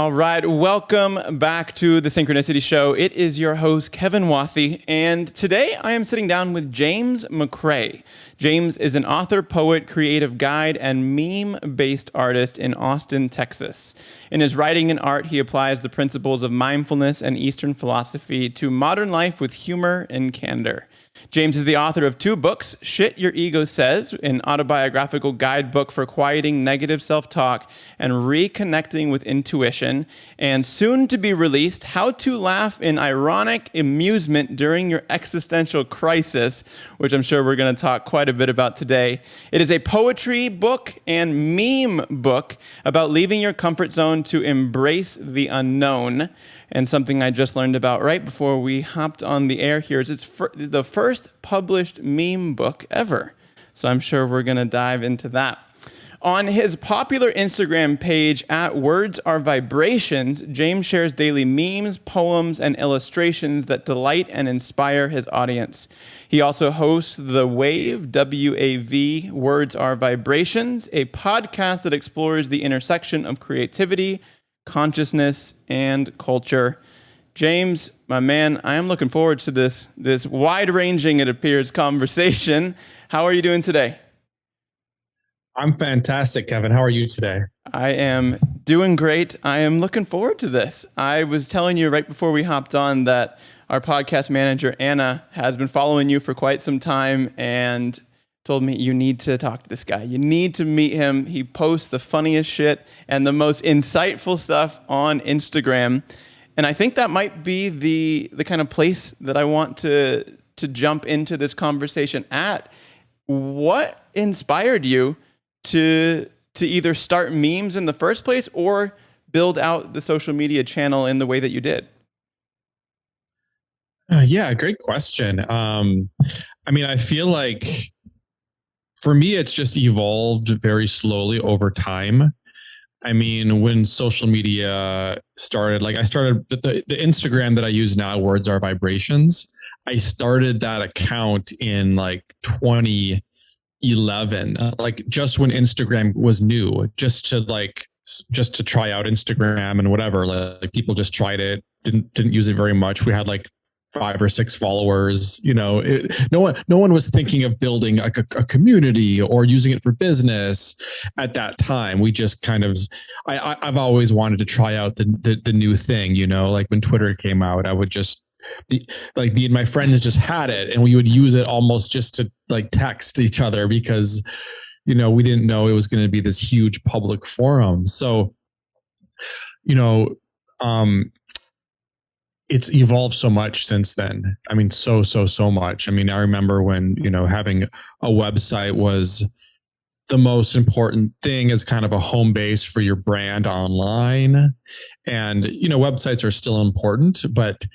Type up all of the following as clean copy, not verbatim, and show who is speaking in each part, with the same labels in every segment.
Speaker 1: All right, welcome back to the Synchronicity Show. It is your host, Kevin Wathey, and today I am sitting down with James McCrae. James is an author, poet, creative guide, and meme-based artist in Austin, Texas. In his writing and art, he applies the principles of mindfulness and Eastern philosophy to modern life with humor and candor. James is the author of 2 books, Shit Your Ego Says, an autobiographical guidebook for quieting negative self-talk and reconnecting with intuition, and soon to be released, How to Laugh in Ironic Amusement During Your Existential Crisis, which I'm sure we're going to talk quite a bit about today. It is a poetry book and meme book about leaving your comfort zone to embrace the unknown. And something I just learned about right before we hopped on the air here is it's the first published meme book ever. So I'm sure we're going to dive into that. On his popular Instagram page, @WordsAreVibrations, James shares daily memes, poems, and illustrations that delight and inspire his audience. He also hosts The Wave, W-A-V, Words Are Vibrations, a podcast that explores the intersection of creativity, consciousness, and culture. James, my man, I am looking forward to this wide-ranging, it appears, conversation. How are you doing today?
Speaker 2: I'm fantastic, Kevin. How are you today?
Speaker 1: I am doing great. I am looking forward to this. I was telling you right before we hopped on that our podcast manager, Anna, has been following you for quite some time and told me, you need to talk to this guy. You need to meet him. He posts the funniest shit and the most insightful stuff on Instagram. And I think that might be the kind of place that I want to jump into this conversation at. What inspired you to either start memes in the first place or build out the social media channel in the way that you did?
Speaker 2: Yeah, great question. I mean, I feel like for me, it's just evolved very slowly over time. I mean, when social media started, like I started the Instagram that I use now, Words Are Vibrations. I started that account in like 2011, like just when Instagram was new, just to try out Instagram and whatever. Like people just tried it, didn't use it very much. We had like 5 or 6 followers, no one was thinking of building like a community or using it for business at that time. We just kind of, I've always wanted to try out the new thing, like when Twitter came out, I would just me and my friends just had it and we would use it almost just to like text each other because, we didn't know it was going to be this huge public forum. So, it's evolved so much since then. I mean, so much. I mean, I remember when, having a website was the most important thing as kind of a home base for your brand online. And, websites are still important, but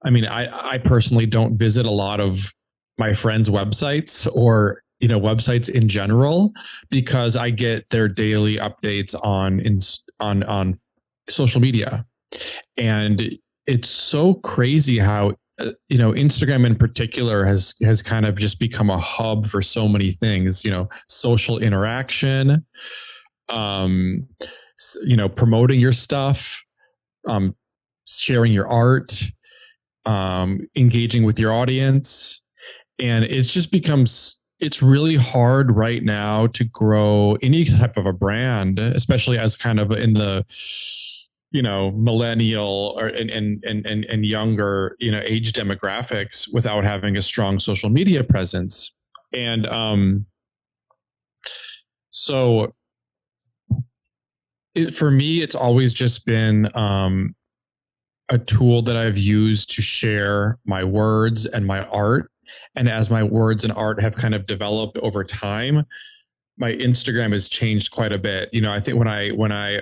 Speaker 2: I mean, I personally don't visit a lot of my friends' websites or, websites in general, because I get their daily updates on social media. And it's so crazy how, Instagram in particular has kind of just become a hub for so many things, social interaction, promoting your stuff, sharing your art, engaging with your audience. And it's really hard right now to grow any type of a brand, especially as kind of in the, millennial and younger, age demographics without having a strong social media presence. And so for me, it's always just been a tool that I've used to share my words and my art. And as my words and art have kind of developed over time, my Instagram has changed quite a bit. I think when I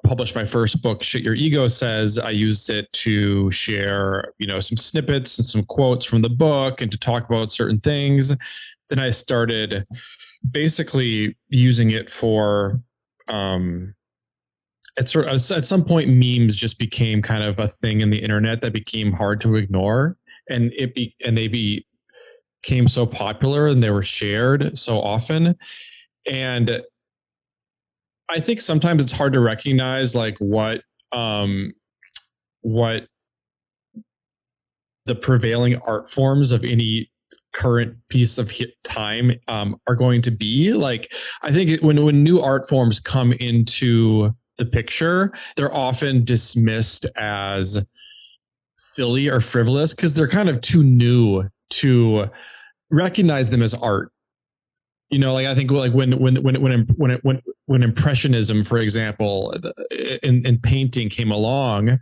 Speaker 2: published my first book, Shit Your Ego Says, I used it to share, some snippets and some quotes from the book and to talk about certain things. Then I started basically using it for, at some point, memes just became kind of a thing in the internet that became hard to ignore. And they became so popular and they were shared so often. And I think sometimes it's hard to recognize like what the prevailing art forms of any current piece of time are going to be. Like, I think when new art forms come into the picture, they're often dismissed as silly or frivolous because they're kind of too new to recognize them as art. You know, like I think like when impressionism, for example, in painting came along,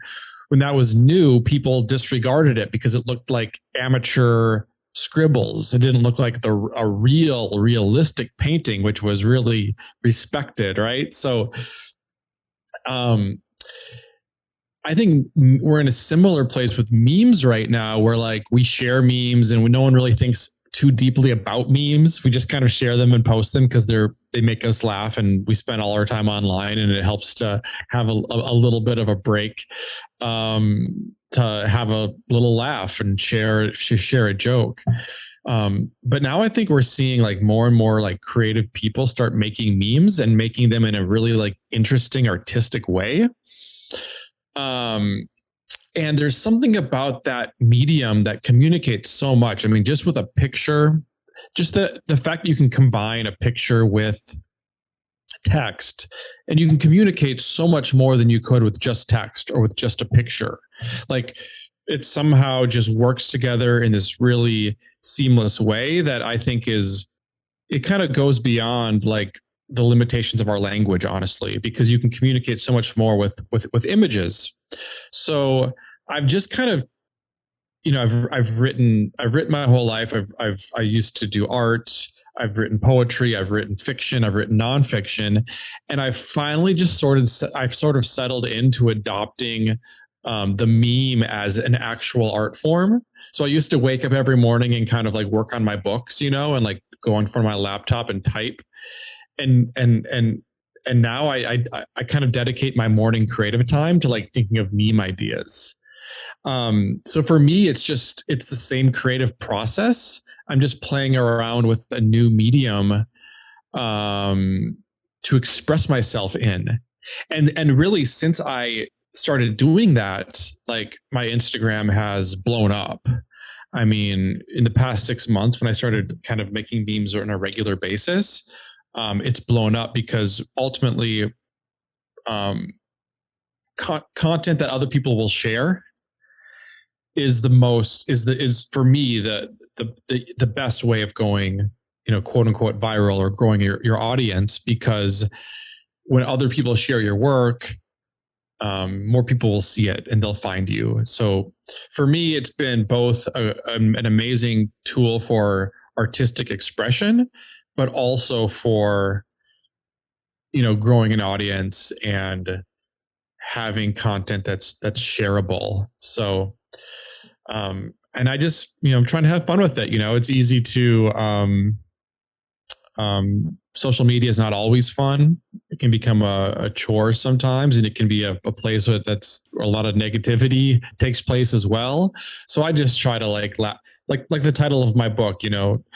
Speaker 2: when that was new, people disregarded it because it looked like amateur scribbles. It didn't look like a realistic painting, which was really respected, right? So, I think we're in a similar place with memes right now, where like we share memes and no one really thinks too deeply about memes. We just kind of share them and post them because they make us laugh, and we spend all our time online, and it helps to have a little bit of a break, to have a little laugh and share a joke. But now I think we're seeing like more and more like creative people start making memes and making them in a really like interesting artistic way. And there's something about that medium that communicates so much. I mean, just with a picture, just the fact that you can combine a picture with text, and you can communicate so much more than you could with just text or with just a picture. Like, it somehow just works together in this really seamless way that I think it kind of goes beyond like the limitations of our language, honestly, because you can communicate so much more with images. So I've just kind of, I've written my whole life. I used to do art. I've written poetry. I've written fiction. I've written nonfiction, and I've finally just sort of settled into adopting the meme as an actual art form. So I used to wake up every morning and kind of like work on my books, and like go in front of my laptop and type. And now I kind of dedicate my morning creative time to like thinking of meme ideas. So for me, it's the same creative process. I'm just playing around with a new medium to express myself in. And really, since I started doing that, like my Instagram has blown up. I mean, in the past 6 months, when I started kind of making memes on a regular basis, it's blown up because ultimately, content that other people will share is for me the best way of going, quote unquote viral or growing your audience, because when other people share your work, more people will see it and they'll find you. So for me, it's been both an amazing tool for artistic expression, but also for, growing an audience and having content that's shareable. So, and I just, I'm trying to have fun with it. It's easy to, social media is not always fun. It can become a chore sometimes, and it can be a place where that's a lot of negativity takes place as well. So I just try to like the title of my book,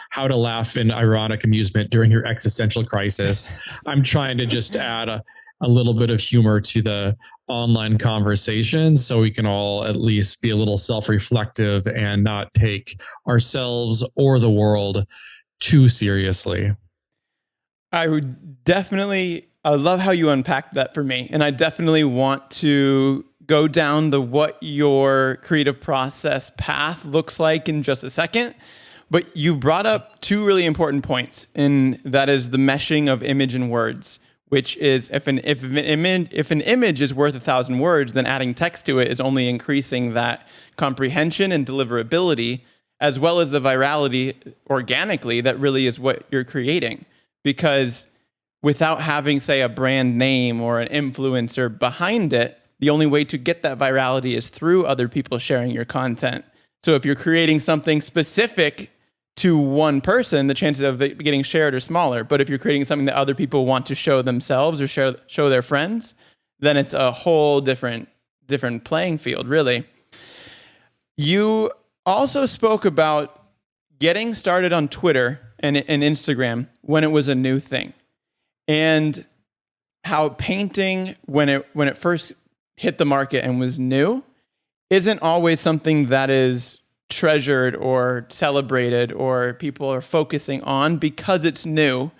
Speaker 2: how to laugh in ironic amusement during your existential crisis. I'm trying to just add a little bit of humor to the online conversation so we can all at least be a little self-reflective and not take ourselves or the world too seriously.
Speaker 1: I love how you unpacked that for me. And I definitely want to go down what your creative process path looks like in just a second. But you brought up two really important points, and that is the meshing of image and words, which is if an image is worth 1,000 words, then adding text to it is only increasing that comprehension and deliverability, as well as the virality organically that really is what you're creating. Because without having, say, a brand name or an influencer behind it, the only way to get that virality is through other people sharing your content. So if you're creating something specific to one person, the chances of it getting shared are smaller. But if you're creating something that other people want to show themselves or show their friends, then it's a whole different playing field, really. You also spoke about getting started on Twitter and Instagram when it was a new thing. And how painting, when it first hit the market and was new, isn't always something that is treasured or celebrated or people are focusing on because it's new.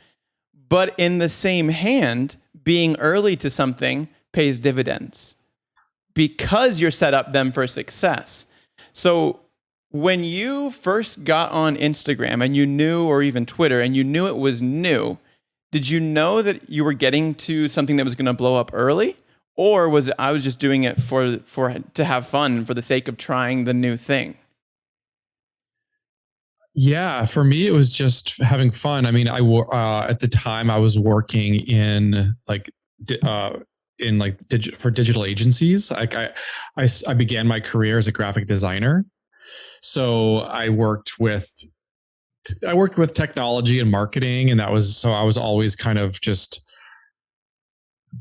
Speaker 1: But in the same hand, being early to something pays dividends because you're set up them for success. So when you first got on Instagram and you knew, or even Twitter, and you knew it was new, did you know that you were getting to something that was going to blow up early? Or was it, I was just doing it to have fun for the sake of trying the new thing?
Speaker 2: Yeah, for me, it was just having fun. I mean, at the time I was working in for digital agencies. Like I began my career as a graphic designer. So I worked with technology and marketing, and I was always kind of just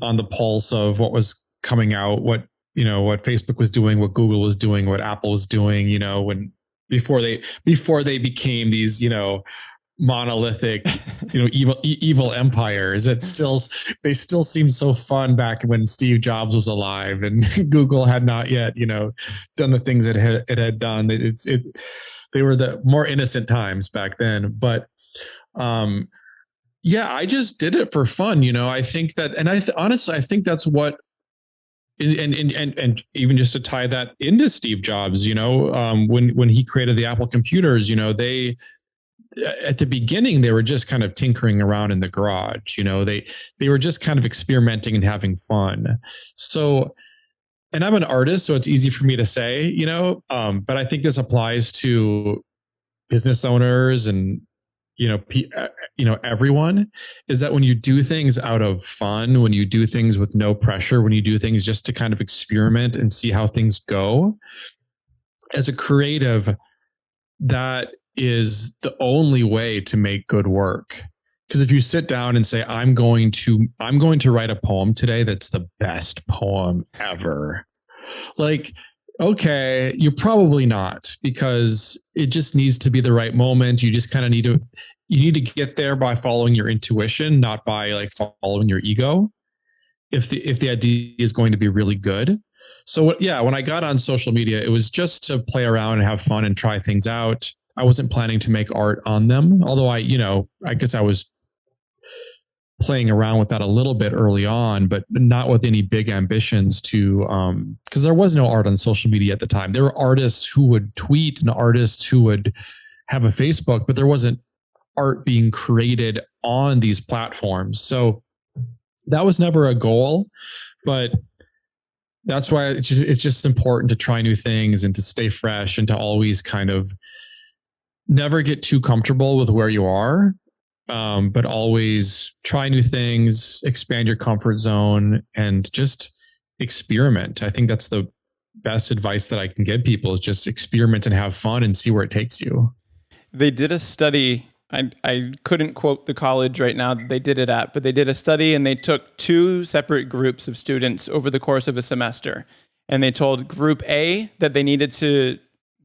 Speaker 2: on the pulse of what was coming out, what Facebook was doing, what Google was doing, what Apple was doing, before they became these, monolithic, evil empires. They still seem so fun back when Steve Jobs was alive and Google had not yet, done the things it had done. They were the more innocent times back then. But yeah, I just did it for fun. I think that, and honestly, I think that's what, and even just to tie that into Steve Jobs, when he created the Apple computers, they, at the beginning, they were just kind of tinkering around in the garage. They were just kind of experimenting and having fun. So, and I'm an artist, so it's easy for me to say, but I think this applies to business owners and everyone, is that when you do things out of fun, when you do things with no pressure, when you do things just to kind of experiment and see how things go, as a creative, that is the only way to make good work. Because if you sit down and say, I'm going to write a poem today that's the best poem ever, like, okay, you're probably not, because it just needs to be the right moment. You just kind of need to get there by following your intuition, not by like following your ego. If the idea is going to be really good. So yeah, when I got on social media, it was just to play around and have fun and try things out. I wasn't planning to make art on them, although I guess I was playing around with that a little bit early on, but not with any big ambitions to, because there was no art on social media at the time. There were artists who would tweet and artists who would have a Facebook, but there wasn't art being created on these platforms. So that was never a goal, but that's why it's just important to try new things and to stay fresh and to always kind of never get too comfortable with where you are. But always try new things, expand your comfort zone, and just experiment. I think that's the best advice that I can give people, is just experiment and have fun and see where it takes you.
Speaker 1: They did a study. I couldn't quote the college right now that they did it at, but they did a study and they took two separate groups of students over the course of a semester. And they told group A that they needed to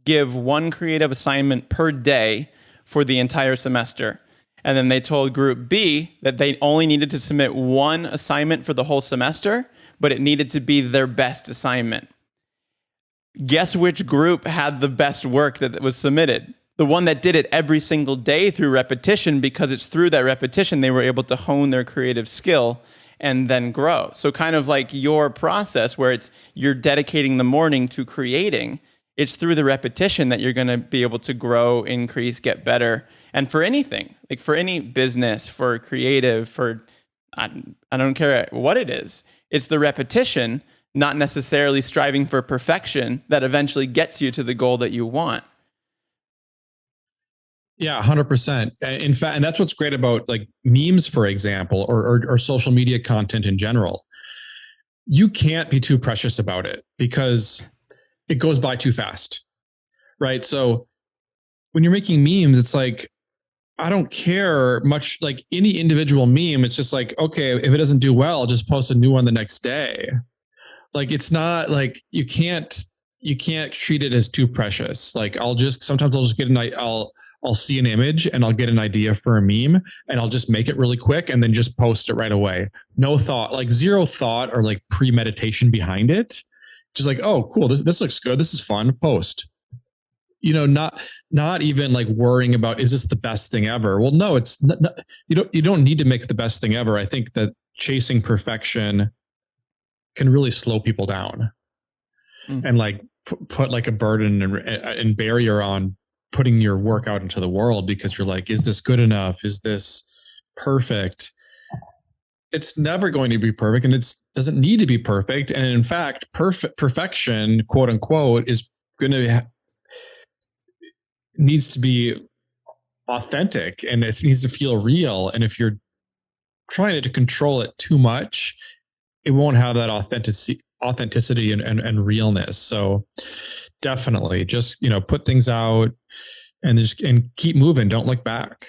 Speaker 1: give one creative assignment per day for the entire semester. And then they told group B that they only needed to submit one assignment for the whole semester, but it needed to be their best assignment. Guess which group had the best work that was submitted? The one that did it every single day through repetition, because it's through that repetition they were able to hone their creative skill and then grow. So kind of like your process where you're dedicating the morning to creating, it's through the repetition that you're going to be able to grow, increase, get better. And for anything, like for any business, for creative, for, I don't care what it is, it's the repetition, not necessarily striving for perfection, that eventually gets you to the goal that you want.
Speaker 2: Yeah, 100%. In fact, and that's what's great about like memes, for example, or social media content in general. You can't be too precious about it because it goes by too fast, right? So when you're making memes, it's like, I don't care much, like any individual meme. It's just like, okay, if it doesn't do well, I'll just post a new one the next day. Like, it's not like you can't treat it as too precious. Like sometimes I'll just get I'll I'll see an image and I'll get an idea for a meme and I'll just make it really quick and then just post it right away. No thought, like zero thought or like premeditation behind it. Just like, oh, cool. This looks good. This is fun. Post. Not even like worrying about, is this the best thing ever? Well, no, it's not, you don't need to make the best thing ever. I think that chasing perfection can really slow people down and like put like a burden and barrier on putting your work out into the world, because you're like, is this good enough? Is this perfect? It's never going to be perfect, and it doesn't need to be perfect. And in fact, perfection, quote unquote, is going to needs to be authentic, and it needs to feel real. And if you're trying to control it too much, it won't have that authenticity and realness. So definitely just, put things out and keep moving. Don't look back.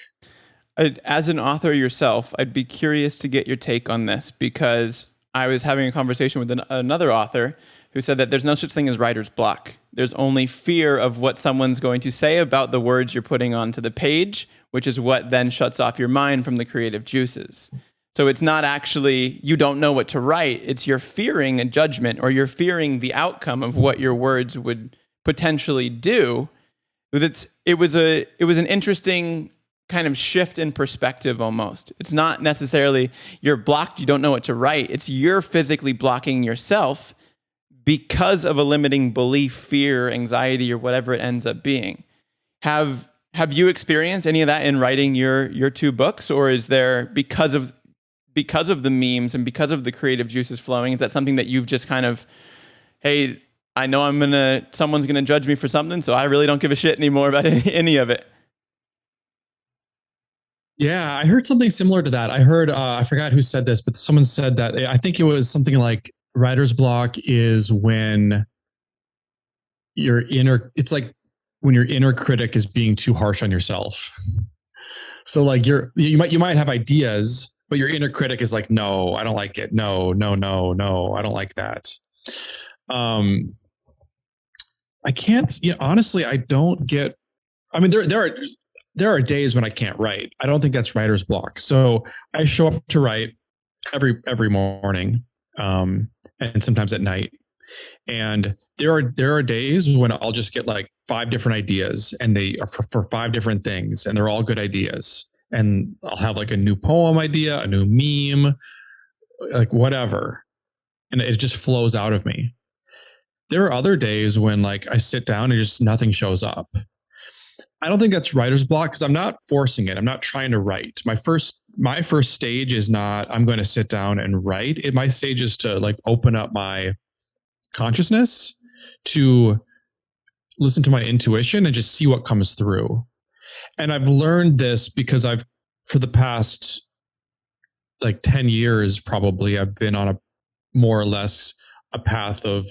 Speaker 1: As an author yourself, I'd be curious to get your take on this, because I was having a conversation with another author who said that there's no such thing as writer's block. There's only fear of what someone's going to say about the words you're putting onto the page, which is what then shuts off your mind from the creative juices. So it's not actually, you don't know what to write. It's you're fearing a judgment, or you're fearing the outcome of what your words would potentially do. It was an interesting kind of shift in perspective almost. It's not necessarily you're blocked, you don't know what to write. It's you're physically blocking yourself because of a limiting belief, fear, anxiety, or whatever it ends up being. Have you experienced any of that in writing your two books, or is there, because of the memes and because of the creative juices flowing, is that something that you've just kind of, hey, I know someone's gonna judge me for something, so I really don't give a shit anymore about any of it?
Speaker 2: Yeah, I heard something similar to that. I heard, I forgot who said this, but someone said that, I think it was something like writer's block is when it's like when your inner critic is being too harsh on yourself. So like you might have ideas, but your inner critic is like, no, I don't like it. No, I don't like that. I can't, honestly, I don't get, I mean, there are days when I can't write. I don't think that's writer's block. So I show up to write every morning, and sometimes at night. And there are days when I'll just get like 5 different ideas, and they are for 5 different things, and they're all good ideas. And I'll have like a new poem idea, a new meme, like whatever. And it just flows out of me. There are other days when like I sit down and just nothing shows up. I don't think that's writer's block, because I'm not forcing it. I'm not trying to write. My first stage is not, I'm going to sit down and write. My stage is to like open up my consciousness, to listen to my intuition and just see what comes through. And I've learned this because for the past like 10 years, probably, I've been on a more or less a path of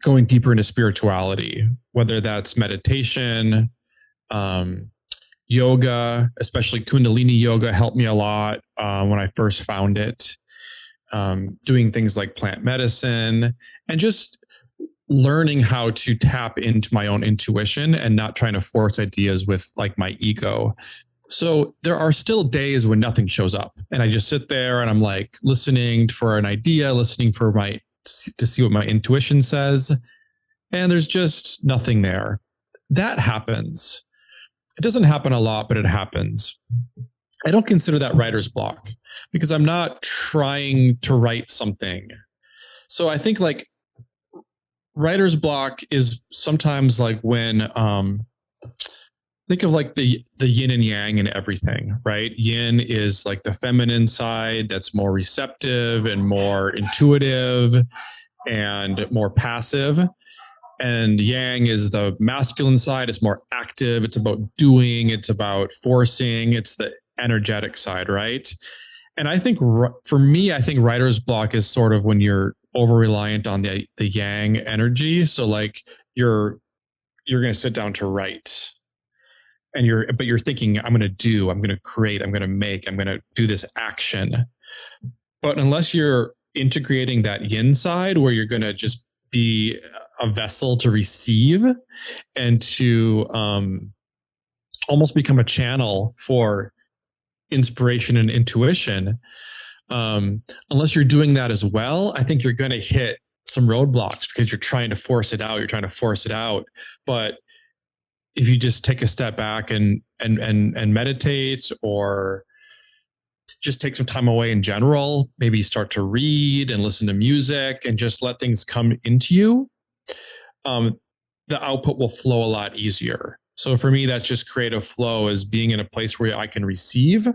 Speaker 2: going deeper into spirituality, whether that's meditation, yoga, especially Kundalini yoga helped me a lot when I first found it. Doing things like plant medicine, and just learning how to tap into my own intuition and not trying to force ideas with like my ego. So there are still days when nothing shows up, and I just sit there and I'm like listening for an idea, listening to see what my intuition says, and there's just nothing there. That happens. It doesn't happen a lot, but it happens. I don't consider that writer's block, because I'm not trying to write something. So I think like writer's block is sometimes like when, think of like the yin and yang in everything, right? Yin is like the feminine side that's more receptive and more intuitive and more passive. And yang is the masculine side. It's more active. It's about doing. It's about forcing. It's the energetic side, right? And I think for me, I think writer's block is sort of when you're over reliant on the yang energy. So like you're going to sit down to write, and you're thinking, I'm going to do, I'm going to create, I'm going to make, I'm going to do this action. But unless you're integrating that yin side, where you're going to just be a vessel to receive and to almost become a channel for inspiration and intuition. Unless you're doing that as well, I think you're going to hit some roadblocks because you're trying to force it out. You're trying to force it out. But if you just take a step back and meditate, or just take some time away in general, maybe start to read and listen to music and just let things come into you, the output will flow a lot easier. So for me, that's just creative flow, is being in a place where I can receive,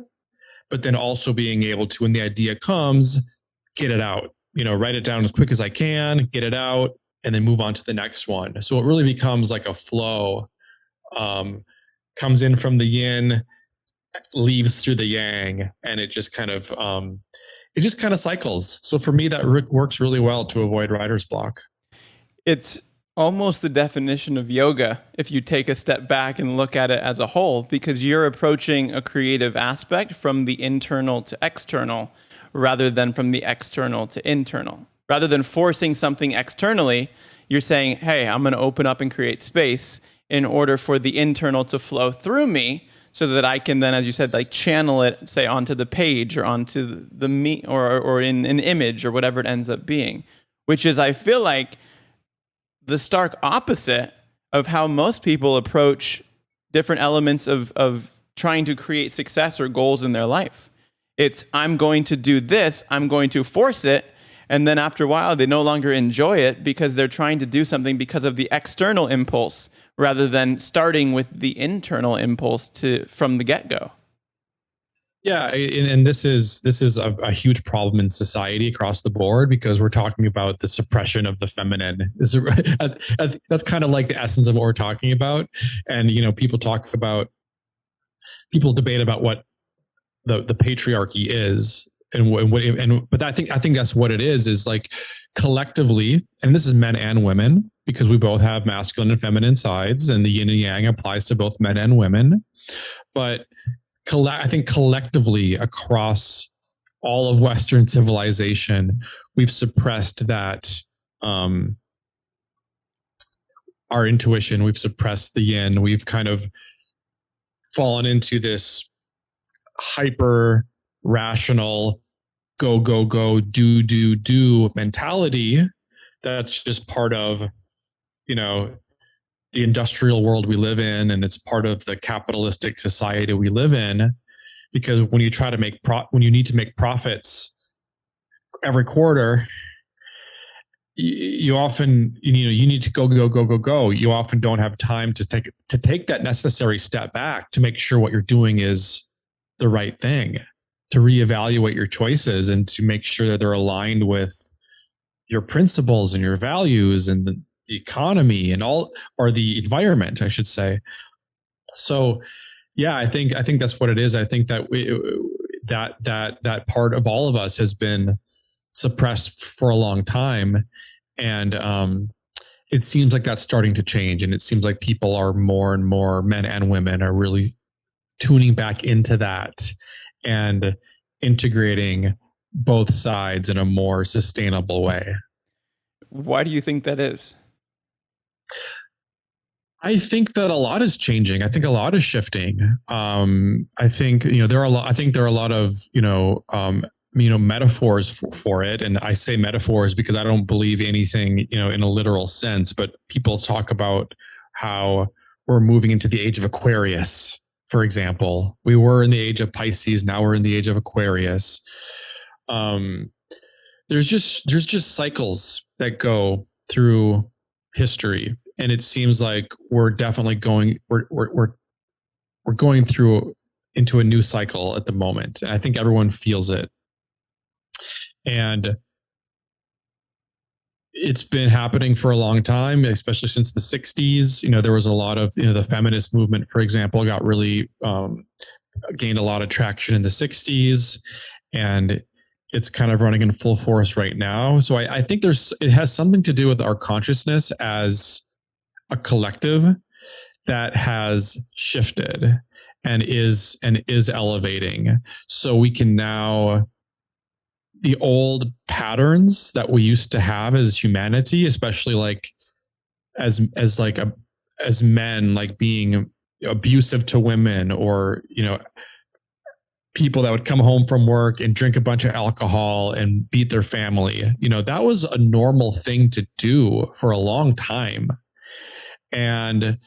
Speaker 2: but then also being able to, when the idea comes, get it out, write it down as quick as I can, get it out, and then move on to the next one. So it really becomes like a flow, comes in from the yin, leaves through the yang, and it just kind of cycles. So for me, that works really well to avoid writer's block.
Speaker 1: It's almost the definition of yoga if you take a step back and look at it as a whole, because you're approaching a creative aspect from the internal to external rather than from the external to internal. Rather than forcing something externally, you're saying, hey, I'm going to open up and create space in order for the internal to flow through me, so that I can then, as you said, like channel it, say, onto the page or onto the me or in an image or whatever it ends up being, which is, I feel like, the stark opposite of how most people approach different elements of trying to create success or goals in their life. It's, I'm going to do this, I'm going to force it, and then after a while, they no longer enjoy it because they're trying to do something because of the external impulse rather than starting with the internal impulse from the get-go.
Speaker 2: Yeah, and this is a huge problem in society across the board, because we're talking about the suppression of the feminine. That's kind of like the essence of what we're talking about. And people debate about what the patriarchy is, but I think that's what it is like, collectively, and this is men and women, because we both have masculine and feminine sides, and the yin and yang applies to both men and women. But I think collectively across all of Western civilization, we've suppressed that, our intuition. We've suppressed the yin. We've kind of fallen into this hyper rational, go, go, go, do mentality. That's just part of, the industrial world we live in, and it's part of the capitalistic society we live in. Because when you try to when you need to make profits every quarter, you often, you need to go, go, go, go, go. You often don't have time to take that necessary step back to make sure what you're doing is the right thing, to reevaluate your choices and to make sure that they're aligned with your principles and your values and the economy and all, or the environment, I should say. So, yeah, I think that's what it is. I think that that part of all of us has been suppressed for a long time, and it seems like that's starting to change. And it seems like people are more and more, men and women, are really tuning back into that and integrating both sides in a more sustainable way.
Speaker 1: Why do you think that is?
Speaker 2: I think that a lot is changing. I think a lot is shifting. I think there are a lot. I think there are a lot of metaphors for it, and I say metaphors because I don't believe anything in a literal sense. But people talk about how we're moving into the age of Aquarius, for example. We were in the age of Pisces. Now we're in the age of Aquarius. There's just cycles that go through history. And it seems like we're definitely going through into a new cycle at the moment. And I think everyone feels it. And it's been happening for a long time, especially since the 60s. There was a lot of, the feminist movement, for example, got really gained a lot of traction in the 60s. And it's kind of running in full force right now. So I think it has something to do with our consciousness as a collective that has shifted and is elevating. So we can now, the old patterns that we used to have as humanity, especially like as men, like being abusive to women, or, people that would come home from work and drink a bunch of alcohol and beat their family. That was a normal thing to do for a long time. And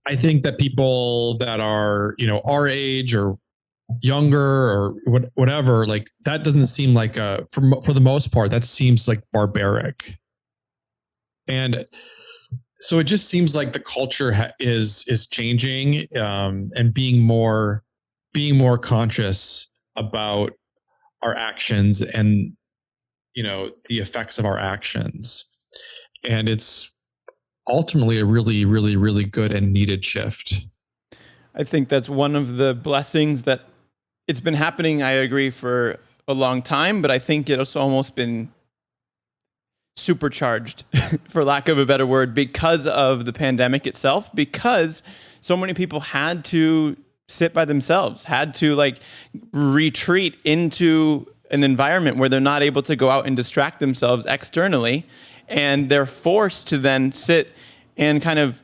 Speaker 2: I think that people that are, our age or younger or whatever, like that doesn't seem like for the most part, that seems like barbaric. And so it just seems like the culture is changing, and being more conscious about our actions and, the effects of our actions. And it's ultimately a really, really, really good and needed shift.
Speaker 1: I think that's one of the blessings that it's been happening, I agree, for a long time, but I think it's almost been supercharged, for lack of a better word, because of the pandemic itself, because so many people had to sit by themselves, had to like retreat into an environment where they're not able to go out and distract themselves externally. And they're forced to then sit and kind of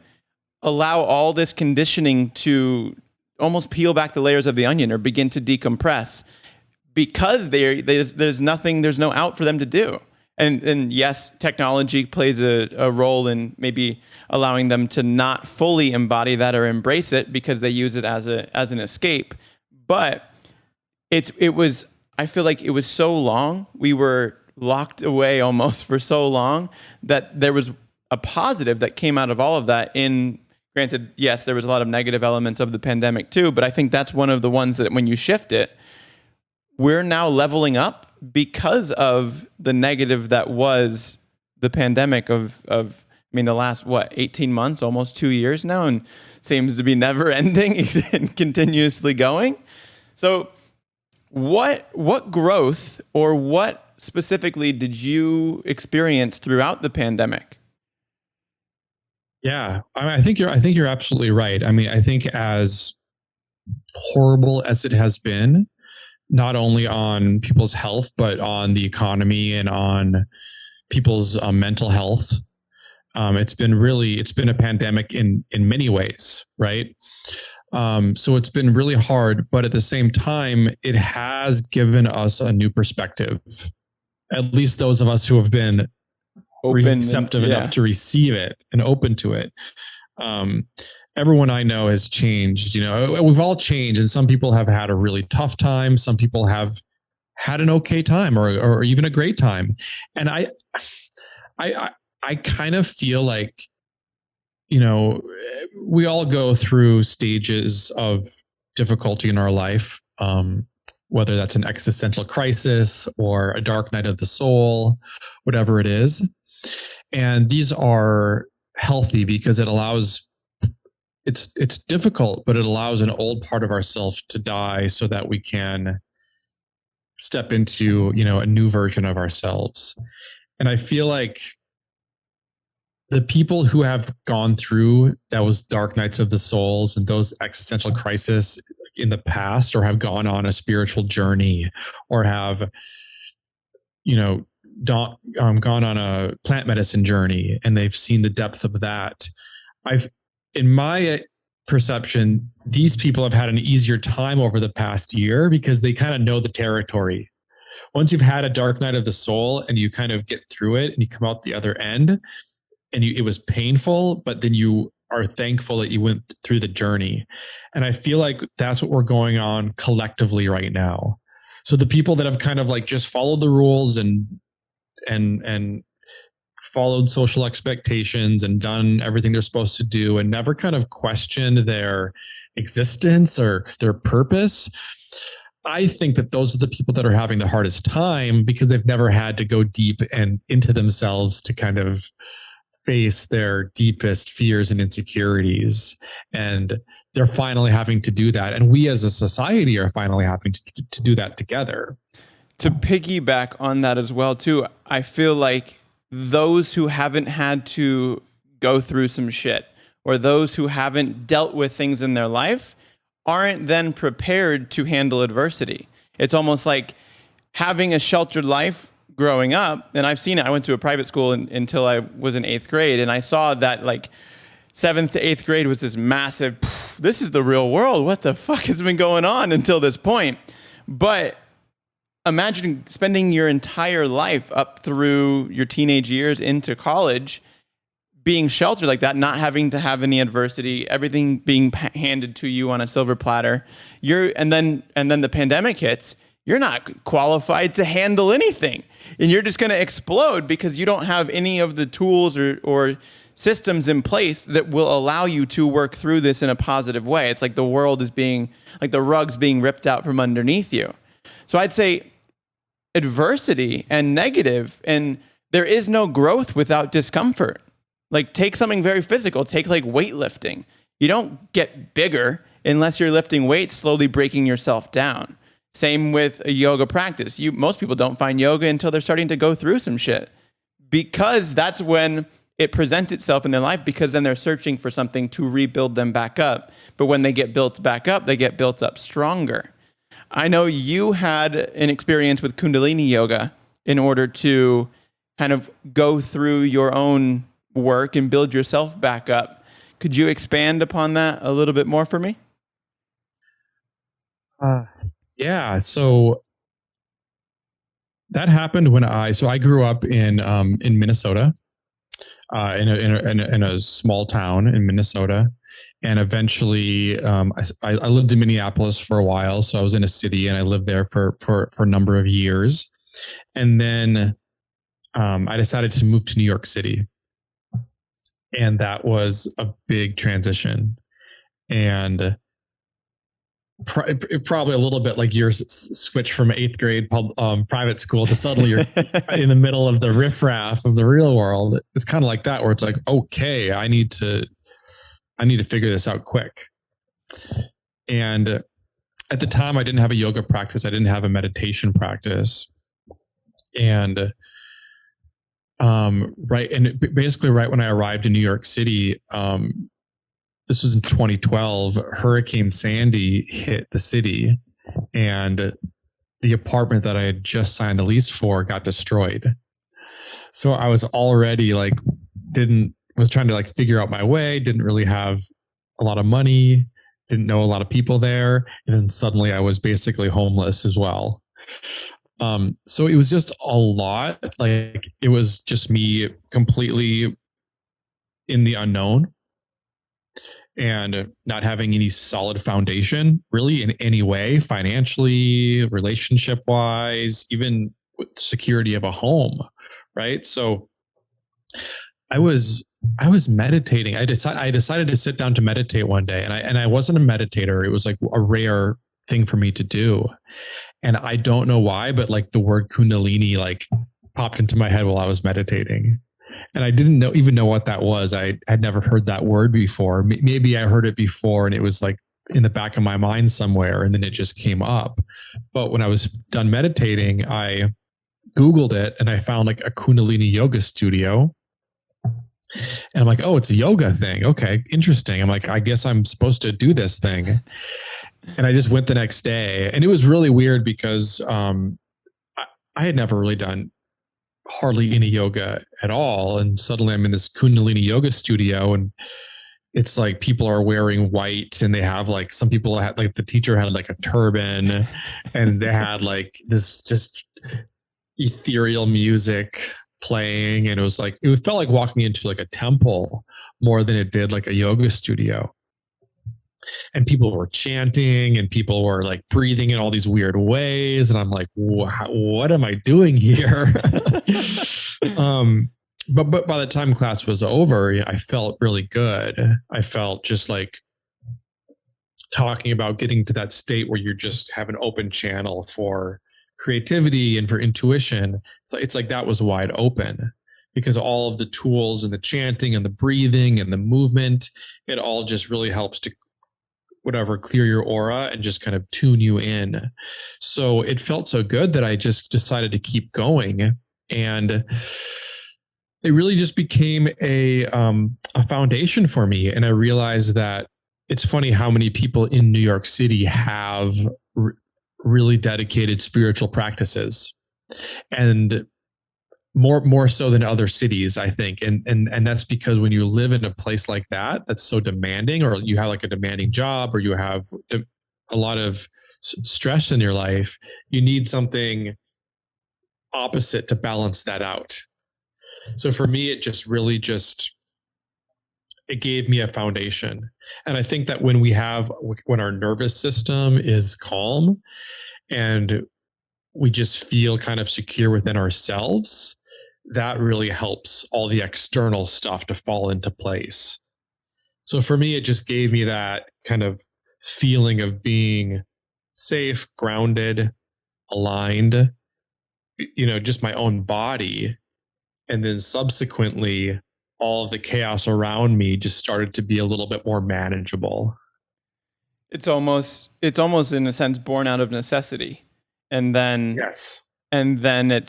Speaker 1: allow all this conditioning to almost peel back the layers of the onion or begin to decompress, because there's no out for them to do. And yes, technology plays a role in maybe allowing them to not fully embody that or embrace it because they use it as an escape. But I feel like it was so long, we were locked away almost for so long, that there was a positive that came out of all of that. Granted, yes, there was a lot of negative elements of the pandemic too, but I think that's one of the ones that when you shift it, we're now leveling up because of the negative that was the pandemic of the last, 18 months, almost 2 years now, and seems to be never ending and continuously going. So what growth or what specifically did you experience throughout the pandemic?
Speaker 2: Yeah, I think you're absolutely right. I mean, I think as horrible as it has been, not only on people's health, but on the economy and on people's mental health, it's been a pandemic in many ways, right? So it's been really hard, but at the same time, it has given us a new perspective. At least those of us who have been receptive enough to receive it and open to it. Everyone I know has changed. We've all changed, and some people have had a really tough time. Some people have had an okay time, or even a great time. And I kind of feel like, we all go through stages of difficulty in our life, whether that's an existential crisis or a dark night of the soul, whatever it is. And these are healthy because it's difficult, but it allows an old part of ourselves to die so that we can step into, a new version of ourselves. And I feel like the people who have gone through those dark nights of the souls and those existential crises in the past, or have gone on a spiritual journey, or have, gone on a plant medicine journey, and they've seen the depth of that. In my perception, these people have had an easier time over the past year because they kind of know the territory. Once you've had a dark night of the soul and you kind of get through it and you come out the other end, and it was painful, but then you are thankful that you went through the journey. And I feel like that's what we're going on collectively right now. So the people that have kind of like just followed the rules and followed social expectations and done everything they're supposed to do and never kind of questioned their existence or their purpose, I think that those are the people that are having the hardest time because they've never had to go deep and into themselves to kind of face their deepest fears and insecurities. And they're finally having to do that. And we as a society are finally having to do that together.
Speaker 1: To piggyback on that as well, too, I feel like those who haven't had to go through some shit, or those who haven't dealt with things in their life, aren't then prepared to handle adversity. It's almost like having a sheltered life growing up, and I've seen it. I went to a private school until I was in 8th grade, and I saw that like 7th to 8th grade was this massive, this is the real world. What the fuck has been going on until this point? But imagine spending your entire life up through your teenage years into college, being sheltered like that, not having to have any adversity, everything being handed to you on a silver platter. And then the pandemic hits. You're not qualified to handle anything, and you're just going to explode because you don't have any of the tools or systems in place that will allow you to work through this in a positive way. It's like the world is being, like the rug's being ripped out from underneath you. So I'd say adversity and negative, and there is no growth without discomfort. Like take something very physical, take like weightlifting. You don't get bigger unless you're lifting weights, slowly breaking yourself down. Same with a yoga practice. Most people don't find yoga until they're starting to go through some shit, because that's when it presents itself in their life, because then they're searching for something to rebuild them back up. But when they get built back up, they get built up stronger. I know you had an experience with Kundalini yoga in order to kind of go through your own work and build yourself back up. Could you expand upon that a little bit more for me?
Speaker 2: Yeah. So that happened when I grew up in Minnesota, in a small town in Minnesota. And eventually, I lived in Minneapolis for a while. So I was in a city and I lived there for a number of years. And then I decided to move to New York City. And that was a big transition. And probably a little bit like your switch from 8th grade private school to suddenly you're in the middle of the riffraff of the real world. It's kind of like that, where it's like, okay, I need to figure this out quick. And at the time I didn't have a yoga practice. I didn't have a meditation practice. And basically right when I arrived in New York City, this was in 2012, Hurricane Sandy hit the city, and the apartment that I had just signed the lease for got destroyed. So I was already was trying to figure out my way, didn't really have a lot of money, didn't know a lot of people there. And then suddenly I was basically homeless as well. So it was just a lot. Like it was just me completely in the unknown and not having any solid foundation really in any way, financially, relationship wise, even with security of a home. Right. So I was meditating. I decided to sit down to meditate one day, and I wasn't a meditator. It was like a rare thing for me to do. And I don't know why, but the word Kundalini popped into my head while I was meditating. And I didn't even know what that was. I had never heard that word before. Maybe I heard it before and it was in the back of my mind somewhere, and then it just came up. But when I was done meditating, I Googled it and I found a Kundalini yoga studio. And I'm like, oh, it's a yoga thing. Okay, interesting. I'm like, I guess I'm supposed to do this thing. And I just went the next day. And it was really weird because I had never really done hardly any yoga at all. And suddenly I'm in this Kundalini yoga studio, and it's like people are wearing white, and they have some people had the teacher had a turban, and they had this just ethereal music playing. And it felt like walking into a temple more than it did a yoga studio. And people were chanting, and people were breathing in all these weird ways. And I'm like, what am I doing here? But by the time class was over, I felt really good. I felt just talking about getting to that state where you just have an open channel for creativity and for intuition. It's like that was wide open, because all of the tools and the chanting and the breathing and the movement, it all just really helps to clear your aura and just kind of tune you in. So it felt so good that I just decided to keep going. And it really just became a foundation for me. And I realized that it's funny how many people in New York City have really dedicated spiritual practices. And more so than other cities, I think. And that's because when you live in a place like that, that's so demanding, or you have like a demanding job, or you have a lot of stress in your life, you need something opposite to balance that out. So for me, it just really it gave me a foundation. And I think that when our nervous system is calm and we just feel kind of secure within ourselves, that really helps all the external stuff to fall into place. So for me, it just gave me that kind of feeling of being safe, grounded, aligned, just my own body. And then subsequently, all of the chaos around me just started to be a little bit more manageable.
Speaker 1: It's almost in a sense born out of necessity. And then
Speaker 2: Yes.
Speaker 1: And then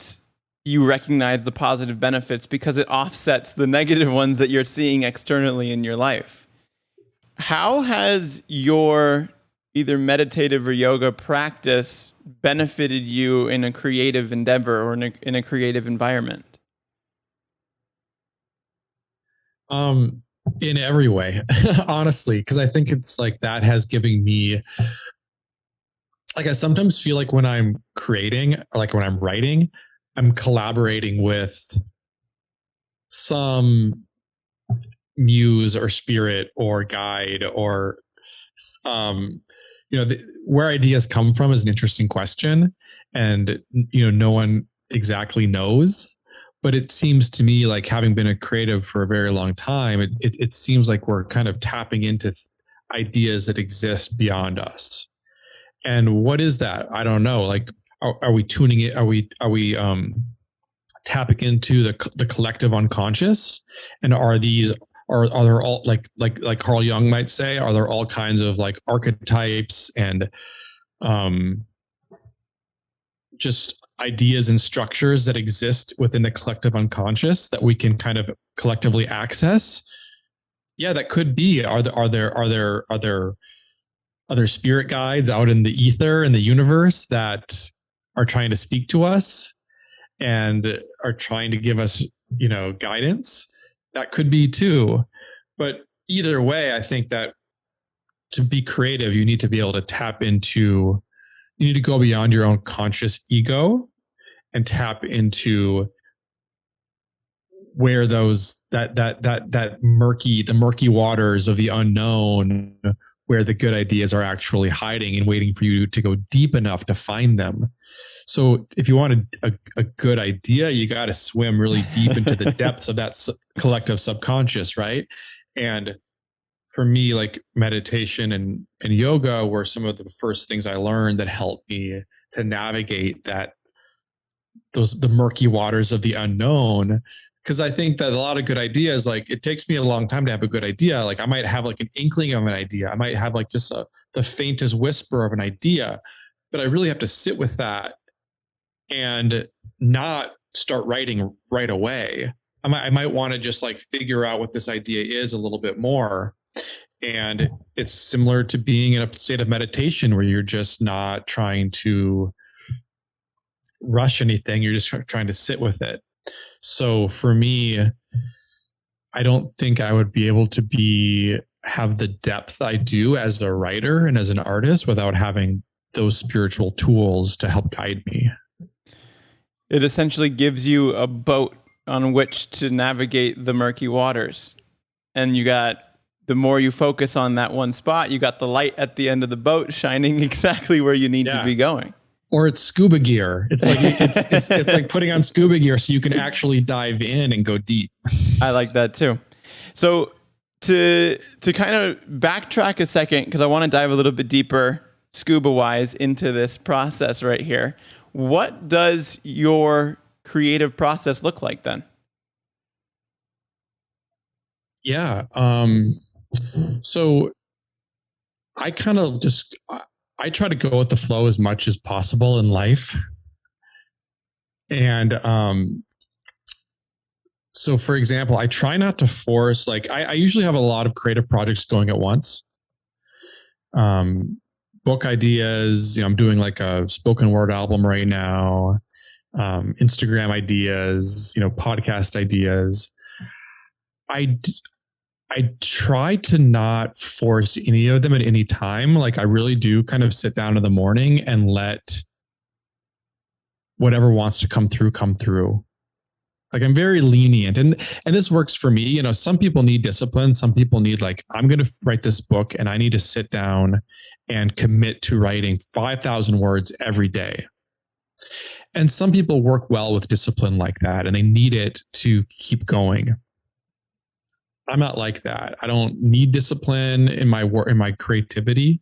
Speaker 1: you recognize the positive benefits because it offsets the negative ones that you're seeing externally in your life. How has your either meditative or yoga practice benefited you in a creative endeavor or in a creative environment?
Speaker 2: In every way, honestly, because I think it's like that has given me, like, I sometimes feel like when I'm creating, or like when I'm writing, I'm collaborating with some muse or spirit or guide, or where ideas come from is an interesting question, and no one exactly knows. But it seems to me, like, having been a creative for a very long time, it seems like we're kind of tapping into ideas that exist beyond us. And what is that? I don't know. Like, are we tuning it? Are we tapping into the collective unconscious? And are there all, like Carl Jung might say, are there all kinds of like archetypes and just ideas and structures that exist within the collective unconscious that we can kind of collectively access? Yeah, that could be. Are there spirit guides out in the ether, in the universe, that are trying to speak to us and are trying to give us, guidance? That could be too. But either way, I think that to be creative, you need to be able to you need to go beyond your own conscious ego and tap into where the murky waters of the unknown, where the good ideas are actually hiding and waiting for you to go deep enough to find them. So if you want a good idea, you got to swim really deep into the depths of that collective subconscious, right? And for me, like, meditation and yoga were some of the first things I learned that helped me to navigate the murky waters of the unknown. Because I think that a lot of good ideas, like, it takes me a long time to have a good idea. Like, I might have like an inkling of an idea. I might have like just the faintest whisper of an idea, but I really have to sit with that and not start writing right away. I might want to just like figure out what this idea is a little bit more. And it's similar to being in a state of meditation where you're just not trying to rush anything. You're just trying to sit with it. So for me, I don't think I would be able to have the depth I do as a writer and as an artist without having those spiritual tools to help guide me.
Speaker 1: It essentially gives you a boat on which to navigate the murky waters. And the more you focus on that one spot, you got the light at the end of the boat shining exactly where you need to be going.
Speaker 2: Or it's scuba gear. It's like it's like putting on scuba gear so you can actually dive in and go deep.
Speaker 1: I like that too. So to kind of backtrack a second, because I want to dive a little bit deeper scuba wise into this process right here. What does your creative process look like then?
Speaker 2: Yeah. So I kind of I try to go with the flow as much as possible in life. And so for example, I try not to force, like, I usually have a lot of creative projects going at once. Book ideas, I'm doing like a spoken word album right now. Instagram ideas, podcast ideas. I try to not force any of them at any time. Like I really do kind of sit down in the morning and let whatever wants to come through. Like I'm very lenient, and this works for me. Some people need discipline. Some people need like, I'm going to write this book and I need to sit down and commit to writing 5,000 words every day. And some people work well with discipline like that and they need it to keep going. I'm not like that. I don't need discipline in my work, in my creativity.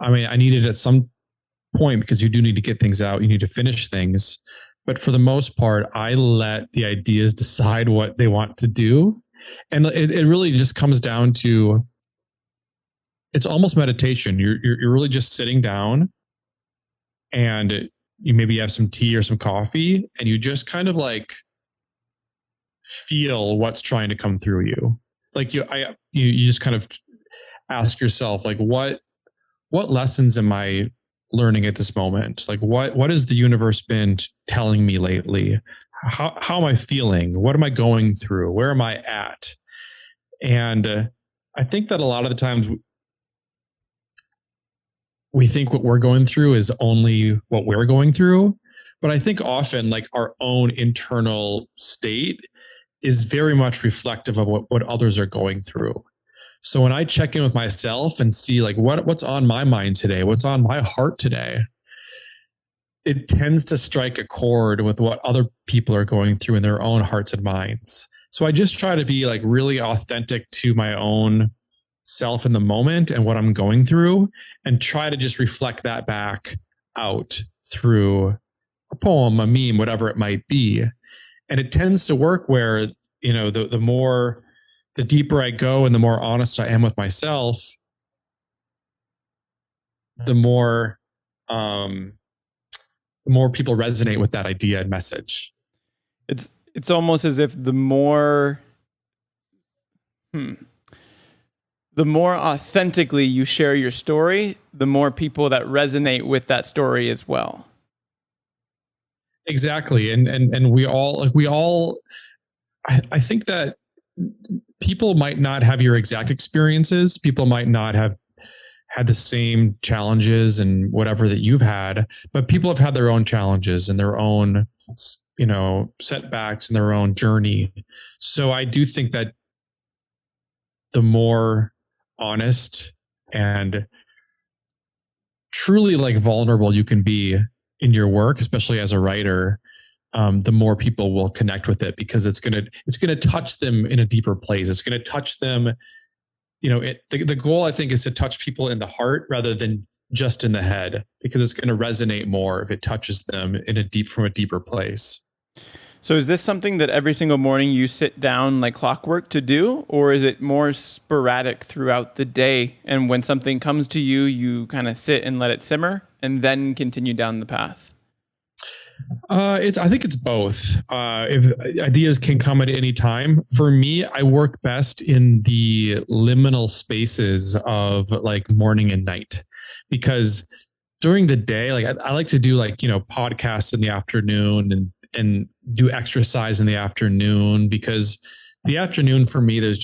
Speaker 2: I mean, I need it at some point because you do need to get things out. You need to finish things. But for the most part, I let the ideas decide what they want to do. And it really just comes down to, it's almost meditation. You're really just sitting down and you maybe have some tea or some coffee and you just kind of like feel what's trying to come through you. Like you just kind of ask yourself, like, what lessons am I learning at this moment? Like what has the universe been telling me lately? How am I feeling? What am I going through? Where am I at? And I think that a lot of the times we think what we're going through is only what we're going through. But I think often like our own internal state is very much reflective of what others are going through. So when I check in with myself and see like what's on my mind today, what's on my heart today, it tends to strike a chord with what other people are going through in their own hearts and minds. So I just try to be like really authentic to my own self in the moment and what I'm going through, and try to just reflect that back out through a poem, a meme, whatever it might be. And it tends to work where, the deeper I go and the more honest I am with myself, the more people resonate with that idea and message.
Speaker 1: It's almost as if the more authentically you share your story, the more people that resonate with that story as well.
Speaker 2: Exactly. And we all I think that people might not have your exact experiences. People might not have had the same challenges and whatever that you've had, but people have had their own challenges and their own, setbacks and their own journey. So I do think that the more honest and truly like vulnerable you can be in your work, especially as a writer, the more people will connect with it, because it's gonna touch them in a deeper place. It's gonna touch them. The goal I think is to touch people in the heart rather than just in the head, because it's going to resonate more if it touches them from a deeper place.
Speaker 1: So is this something that every single morning you sit down like clockwork to do, or is it more sporadic throughout the day? And when something comes to you, you kind of sit and let it simmer and then continue down the path?
Speaker 2: I think it's both. If ideas can come at any time, for me, I work best in the liminal spaces of like morning and night, because during the day, like I like to do podcasts in the afternoon and do exercise in the afternoon, because the afternoon for me, there's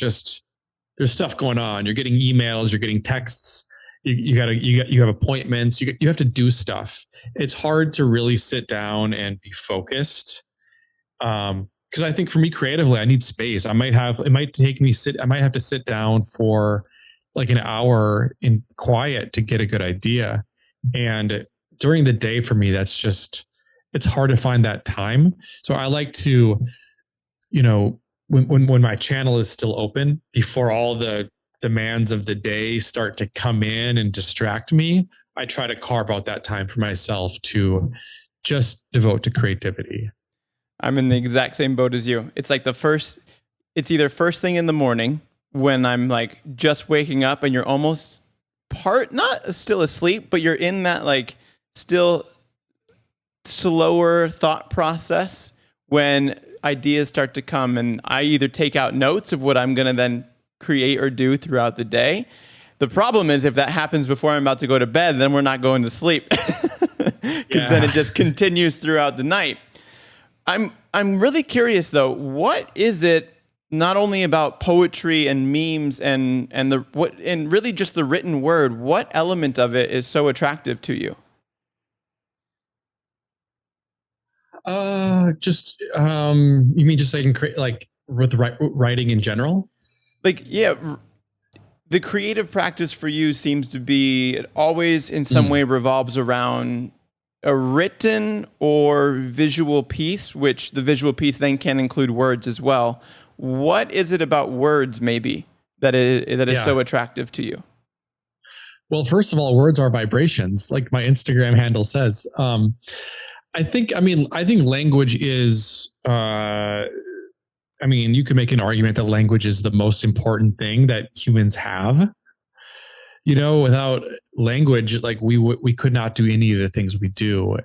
Speaker 2: stuff going on. You're getting emails, you're getting texts. You have appointments. You have to do stuff. It's hard to really sit down and be focused. Because I think for me creatively, I need space. I might have to sit down for like an hour in quiet to get a good idea. And during the day for me, it's hard to find that time. So I like to, when my channel is still open, before all the demands of the day start to come in and distract me, I try to carve out that time for myself to just devote to creativity.
Speaker 1: I'm in the exact same boat as you. It's like it's either first thing in the morning when I'm like just waking up and you're almost not still asleep, but you're in that like still slower thought process when ideas start to come, and I either take out notes of what I'm going to then create or do throughout the day. The problem is if that happens before I'm about to go to bed, then we're not going to sleep, because then it just continues throughout the night. I'm really curious though. What is it? Not only about poetry and memes and the what and really just the written word. What element of it is so attractive to you?
Speaker 2: You mean just like like with writing in general?
Speaker 1: Like, yeah, the creative practice for you seems to be it always in some way revolves around a written or visual piece, which the visual piece then can include words as well. What is it about words maybe that is
Speaker 2: Yeah.
Speaker 1: so attractive to you?
Speaker 2: Well, first of all, words are vibrations, like my Instagram handle says. I think language is, you can make an argument that language is the most important thing that humans have. Without language, like we could not do any of the things we do.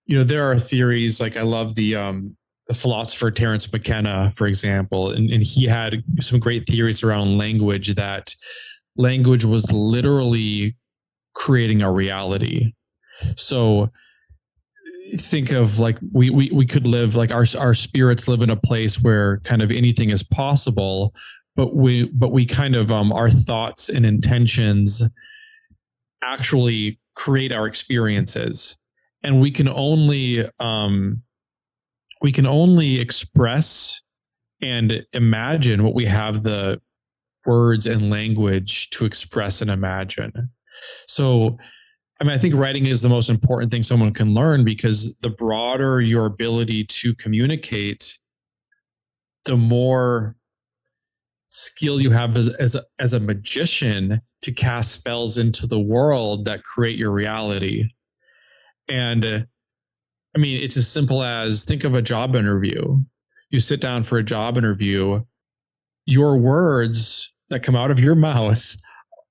Speaker 2: There are theories, like I love the philosopher Terence McKenna, for example, and he had some great theories around language, that language was literally creating our reality. So think of like we could live like our spirits live in a place where kind of anything is possible, but we kind of our thoughts and intentions actually create our experiences, and we can only express and imagine what we have the words and language to express and imagine. So I think writing is the most important thing someone can learn, because the broader your ability to communicate, the more skill you have as a magician to cast spells into the world that create your reality. And it's as simple as, think of a job interview. You sit down for a job interview, your words that come out of your mouth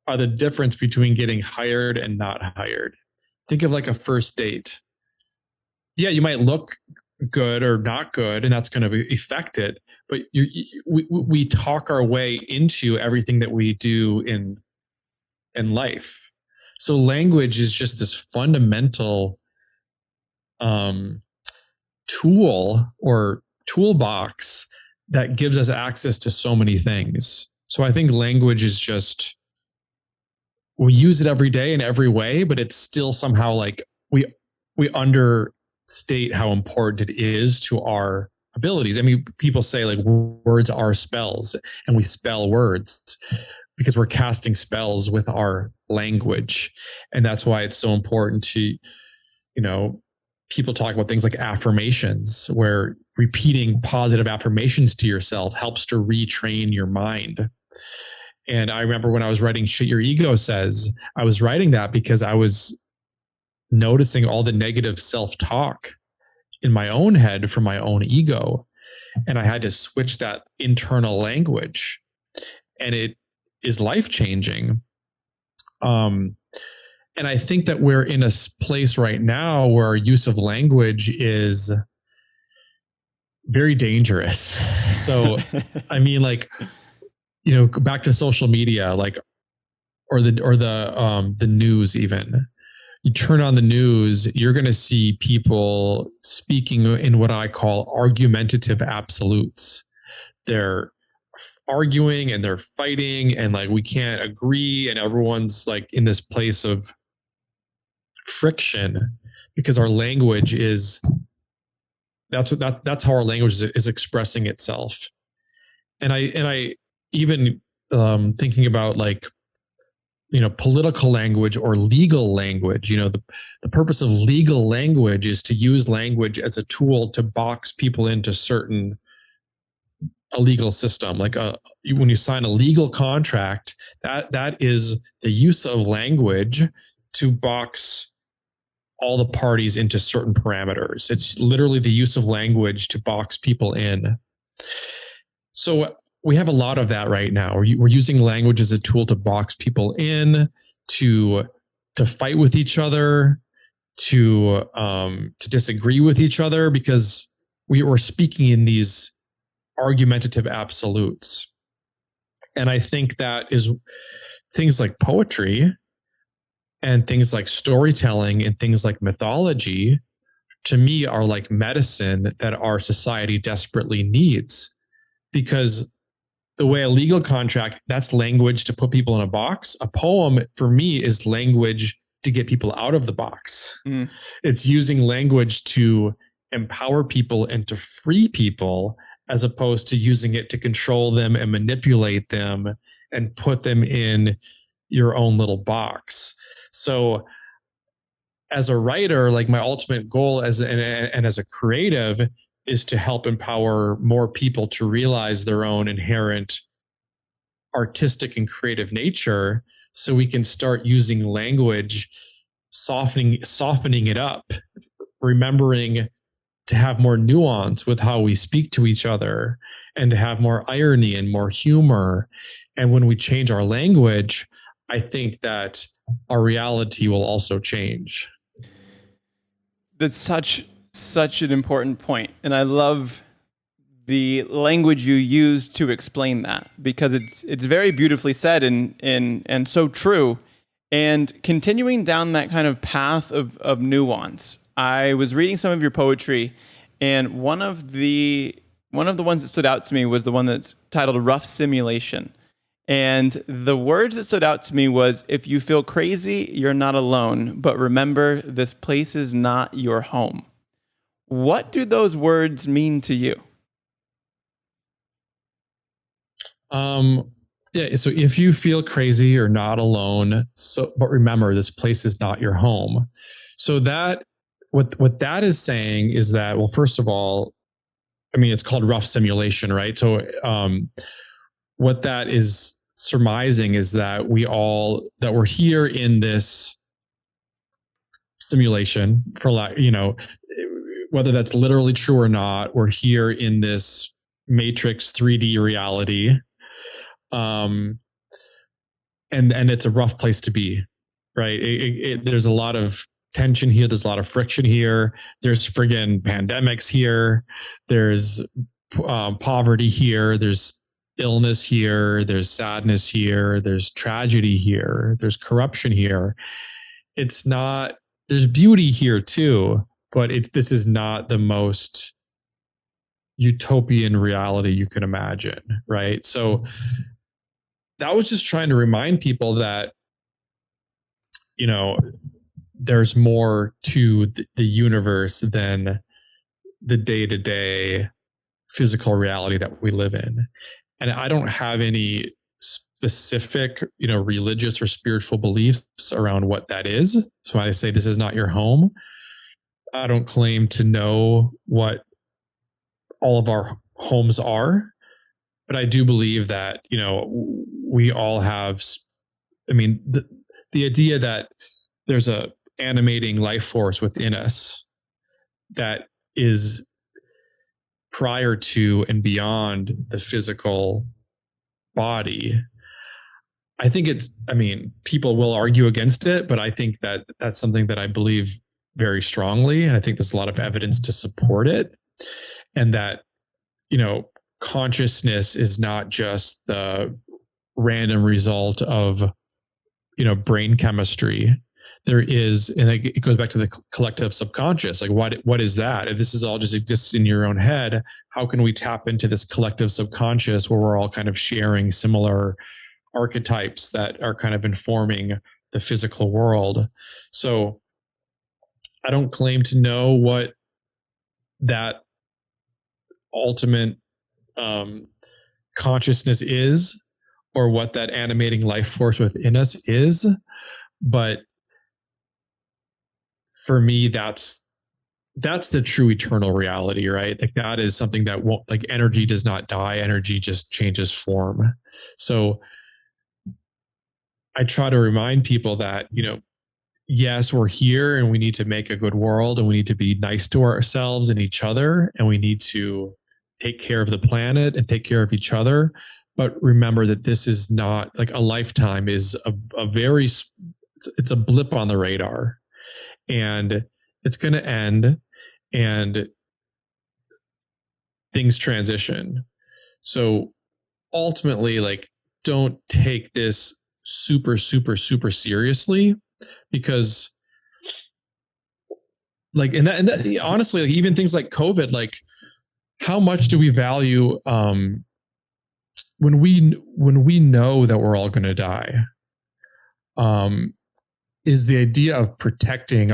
Speaker 2: are the difference between getting hired and not hired. Think of like a first date. Yeah, you might look good or not good, and that's going to affect it. But we talk our way into everything that we do in life. So language is just this fundamental tool or toolbox that gives us access to so many things. So I think language is just, we use it every day in every way, but it's still somehow like we understate how important it is to our abilities. People say like words are spells, and we spell words because we're casting spells with our language. And that's why it's so important to, people talk about things like affirmations, where repeating positive affirmations to yourself helps to retrain your mind. And I remember when I was writing Shit Your Ego Says, I was writing that because I was noticing all the negative self-talk in my own head from my own ego. And I had to switch that internal language. And it is life-changing. And I think that we're in a place right now where our use of language is very dangerous. So, back to social media, like, or the news even. You turn on the news, you're going to see people speaking in what I call argumentative absolutes. They're arguing and they're fighting, and like we can't agree, and everyone's like in this place of friction, because our language is that's how our language is expressing itself. And I even thinking about like, political language or legal language. The purpose of legal language is to use language as a tool to box people into a legal system. Like when you sign a legal contract, that is the use of language to box all the parties into certain parameters. It's literally the use of language to box people in. So we have a lot of that right now. We're using language as a tool to box people in, to fight with each other, to disagree with each other, because we were speaking in these argumentative absolutes. And I think that is things like poetry and things like storytelling and things like mythology to me are like medicine that our society desperately needs. Because the way a legal contract, that's language to put people in a box. A poem for me is language to get people out of the box. It's using language to empower people and to free people, as opposed to using it to control them and manipulate them and put them in your own little box. So as a writer, like my ultimate goal as a creative is to help empower more people to realize their own inherent artistic and creative nature, so we can start using language, softening it up, remembering to have more nuance with how we speak to each other, and to have more irony and more humor. And when we change our language, I think that our reality will also change.
Speaker 1: That's such an important point, and I love the language you use to explain that, because it's very beautifully said and so true. And continuing down that kind of path of nuance, I was reading some of your poetry, and one of the ones that stood out to me was the one that's titled "Rough Simulation." And the words that stood out to me was, "If you feel crazy, you're not alone, but remember, this place is not your home." What do those words mean to you?
Speaker 2: Yeah. So if you feel crazy, you're not alone. But remember, this place is not your home. So that what that is saying is that, well, first of all, I mean, it's called rough simulation, right? So, what that is surmising is that we're here in this simulation, whether that's literally true or not, we're here in this matrix 3D reality. And it's a rough place to be, right? There's a lot of tension here. There's a lot of friction here. There's friggin' pandemics here. There's poverty here. There's illness here. There's sadness here. There's tragedy here. There's corruption here. There's beauty here too, but this is not the most utopian reality you can imagine, right? So that was just trying to remind people that, there's more to the universe than the day-to-day physical reality that we live in. And I don't have any specific, religious or spiritual beliefs around what that is. So when I say this is not your home, I don't claim to know what all of our homes are, but I do believe that, we all have, the idea that there's a animating life force within us that is prior to and beyond the physical body. I think people will argue against it, but I think that that's something that I believe very strongly. And I think there's a lot of evidence to support it. And that, consciousness is not just the random result of, brain chemistry. There is, and it goes back to the collective subconscious. Like, what is that? If this is all just exists in your own head, how can we tap into this collective subconscious where we're all kind of sharing similar archetypes that are kind of informing the physical world? So I don't claim to know what that ultimate consciousness is, or what that animating life force within us is, but for me, that's the true eternal reality, right? Like, that is something that won't, like, energy does not die. Energy just changes form. So I try to remind people that, yes, we're here and we need to make a good world, and we need to be nice to ourselves and each other, and we need to take care of the planet and take care of each other. But remember that this is not, like, a lifetime is it's a blip on the radar, and it's going to end, and things transition. So ultimately, like, don't take this super, super, super seriously, because like, and that honestly, like even things like COVID, like how much do we value when we know that we're all going to die? Is the idea of protecting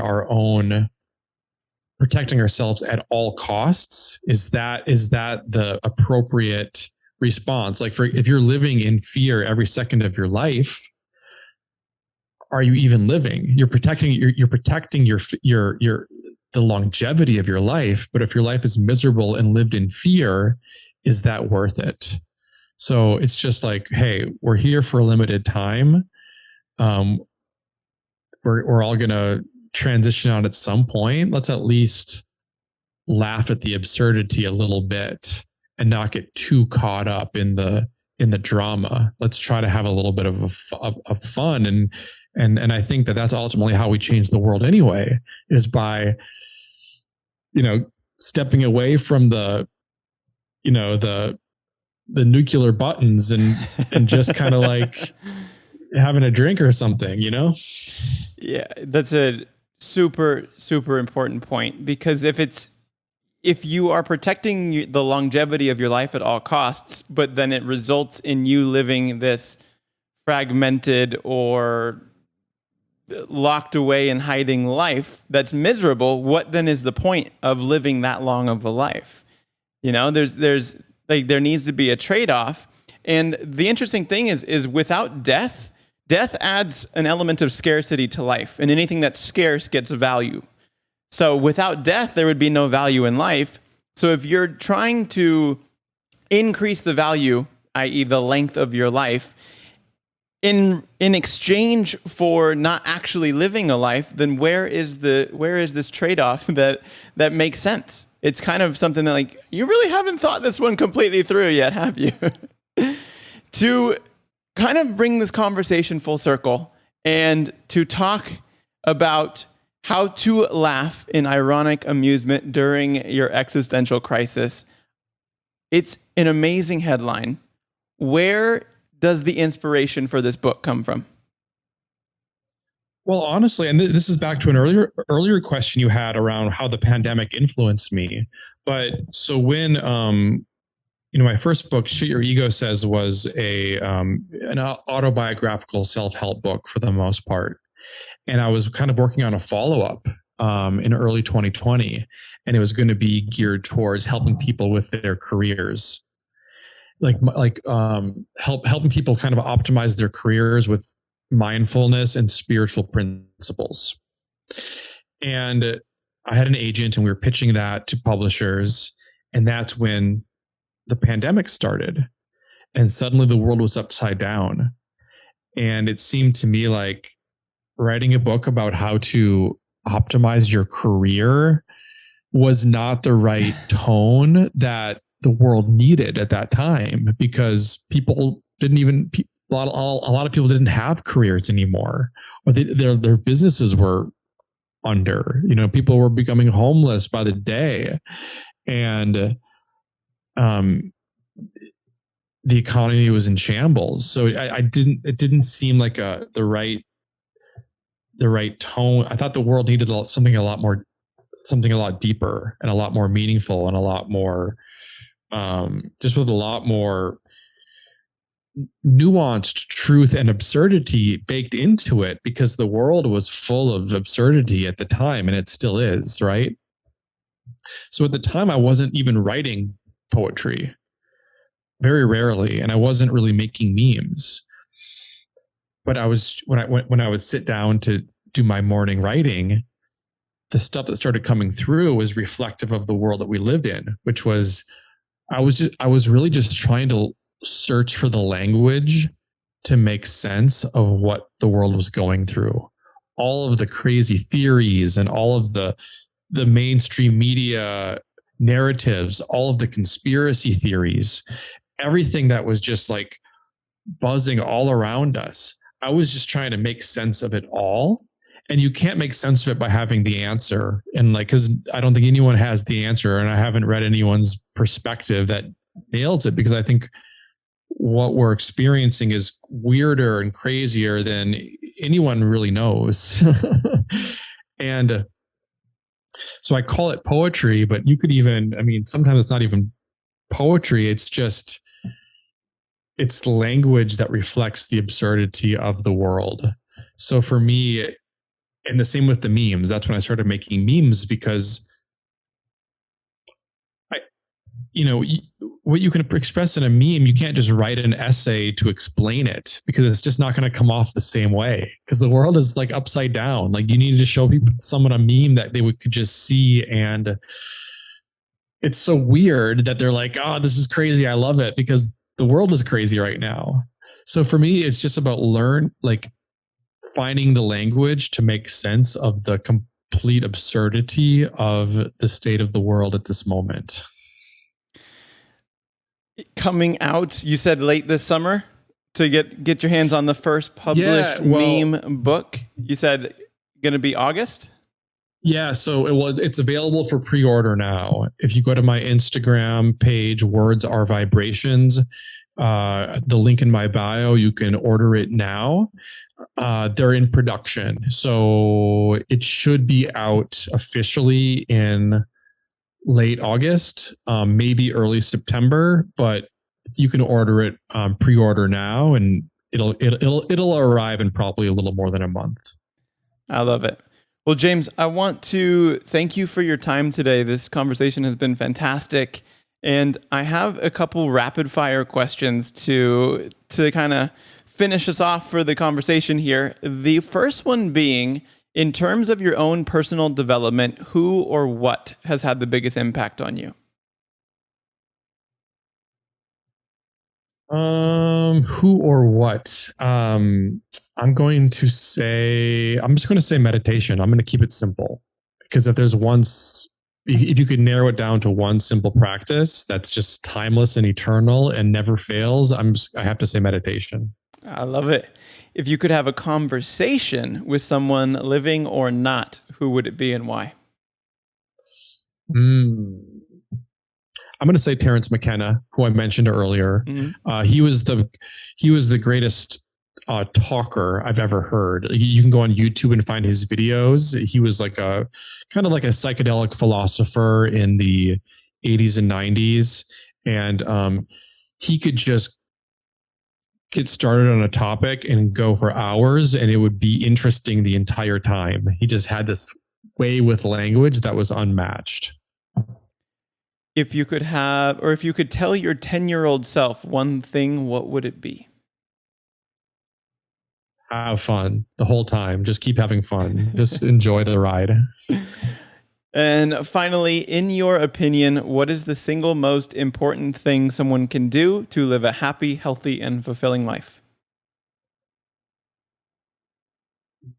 Speaker 2: ourselves at all costs? Is that the appropriate response? Like, if you're living in fear every second of your life, are you even living? You're protecting the longevity of your life, but if your life is miserable and lived in fear, is that worth it? So it's just like, hey, we're here for a limited time. We're all gonna transition out at some point. Let's at least laugh at the absurdity a little bit and not get too caught up in the drama. Let's try to have a little bit of fun, and I think that that's ultimately how we change the world anyway, is by stepping away from the nuclear buttons and just kind of like having a drink or something,
Speaker 1: Yeah, that's a super, super important point, because if you are protecting the longevity of your life at all costs, but then it results in you living this fragmented or locked away and hiding life that's miserable, what then is the point of living that long of a life? There's like, there needs to be a trade-off. And the interesting thing is without death adds an element of scarcity to life, and anything that's scarce gets value. So without death, there would be no value in life. So if you're trying to increase the value, i.e. the length of your life, in exchange for not actually living a life, then where is this trade-off that makes sense? It's kind of something that, like, you really haven't thought this one completely through yet, have you? To kind of bring this conversation full circle and to talk about how to laugh in ironic amusement during your existential crisis. It's an amazing headline. Where does the inspiration for this book come from?
Speaker 2: Well, honestly, and this is back to an earlier question you had around how the pandemic influenced me. But so when my first book, Shit Your Ego Says, was an autobiographical self-help book for the most part. And I was kind of working on a follow-up in early 2020, and it was going to be geared towards helping people with their careers, helping people kind of optimize their careers with mindfulness and spiritual principles. And I had an agent, and we were pitching that to publishers, and that's when the pandemic started, and suddenly the world was upside down. And it seemed to me like writing a book about how to optimize your career was not the right tone that the world needed at that time, because people didn't even, a lot of people didn't have careers anymore, or their businesses were under, people were becoming homeless by the day. And the economy was in shambles. So it didn't seem like the right tone. I thought the world needed something a lot deeper and a lot more meaningful and a lot more, just with a lot more nuanced truth and absurdity baked into it, because the world was full of absurdity at the time, and it still is, right? So at the time, I wasn't even writing poetry, very rarely, and I wasn't really making memes. But I was, when I would sit down to do my morning writing, the stuff that started coming through was reflective of the world that we lived in, which was, I was really just trying to search for the language to make sense of what the world was going through. All of the crazy theories and all of the mainstream media narratives, all of the conspiracy theories, everything that was just like buzzing all around us. I was just trying to make sense of it all. And you can't make sense of it by having the answer. And because I don't think anyone has the answer, and I haven't read anyone's perspective that nails it, because I think what we're experiencing is weirder and crazier than anyone really knows. And So I call it poetry, but you could even, I mean, sometimes it's not even poetry. It's language that reflects the absurdity of the world. So for me, and the same with the memes, that's when I started making memes, because what you can express in a meme, you can't just write an essay to explain it, because it's just not going to come off the same way, because the world is like upside down. Like, you need to show someone a meme that they could just see, and it's so weird that they're like, oh, this is crazy, I love it, because the world is crazy right now. So for me, it's just about finding the language to make sense of the complete absurdity of the state of the world at this moment.
Speaker 1: Coming out, you said late this summer, to get your hands on the first published meme book. You said going to be August?
Speaker 2: Yeah, so it's available for pre-order now. If you go to my Instagram page, Words Are Vibrations, the link in my bio, you can order it now. They're in production, so it should be out officially in late August, maybe early September, but you can order it, pre-order now, and it'll arrive in probably a little more than a month.
Speaker 1: I love it. Well, James, I want to thank you for your time today. This conversation has been fantastic, and I have a couple rapid fire questions to kind of finish us off for the conversation here. The first one being, in terms of your own personal development, who or what has had the biggest impact on you?
Speaker 2: Who or what? I'm just going to say meditation. I'm going to keep it simple, because if you could narrow it down to one simple practice that's just timeless and eternal and never fails, I have to say meditation.
Speaker 1: I love it. If you could have a conversation with someone living or not, who would it be and why?
Speaker 2: I'm going to say Terence McKenna, who I mentioned earlier. Mm-hmm. He was the greatest talker I've ever heard. You can go on YouTube and find his videos. He was like a kind of like a psychedelic philosopher in the 80s and 90s, and he could just get started on a topic and go for hours, and it would be interesting the entire time. He just had this way with language that was unmatched.
Speaker 1: If you could tell your 10-year-old self one thing, what would it be?
Speaker 2: Have fun the whole time. Just keep having fun. Just enjoy the ride.
Speaker 1: And finally, in your opinion, what is the single most important thing someone can do to live a happy, healthy, and fulfilling life?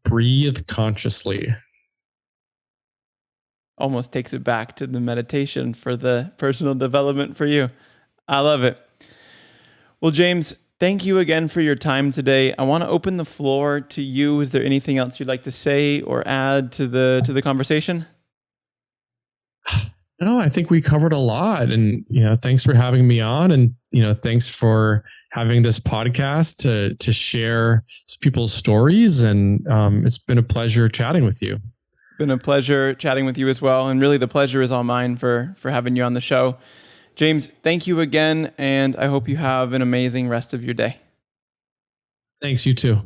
Speaker 2: Breathe consciously.
Speaker 1: Almost takes it back to the meditation for the personal development for you. I love it. Well, James, thank you again for your time today. I want to open the floor to you. Is there anything else you'd like to say or add to the conversation?
Speaker 2: No, I think we covered a lot, and thanks for having me on, and thanks for having this podcast to share people's stories, and it's been a pleasure chatting with you.
Speaker 1: Been a pleasure chatting with you as well, and really the pleasure is all mine for having you on the show. James, thank you again, and I hope you have an amazing rest of your day.
Speaker 2: Thanks, you too.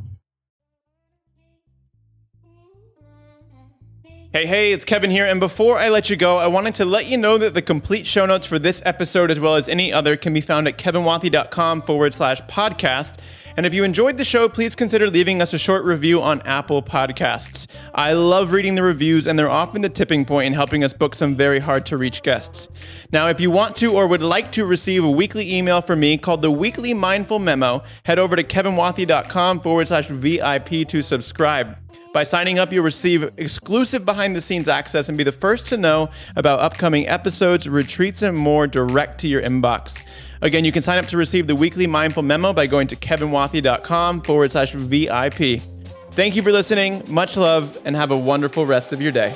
Speaker 1: Hey, it's Kevin here, and before I let you go, I wanted to let you know that the complete show notes for this episode, as well as any other, can be found at kevinwathey.com/podcast. And if you enjoyed the show, please consider leaving us a short review on Apple Podcasts. I love reading the reviews, and they're often the tipping point in helping us book some very hard-to-reach guests. Now, if you want to or would like to receive a weekly email from me called the Weekly Mindful Memo, head over to kevinwathey.com/VIP to subscribe. By signing up, you'll receive exclusive behind-the-scenes access and be the first to know about upcoming episodes, retreats, and more direct to your inbox. Again, you can sign up to receive the Weekly Mindful Memo by going to kevinwathey.com/VIP. Thank you for listening. Much love, and have a wonderful rest of your day.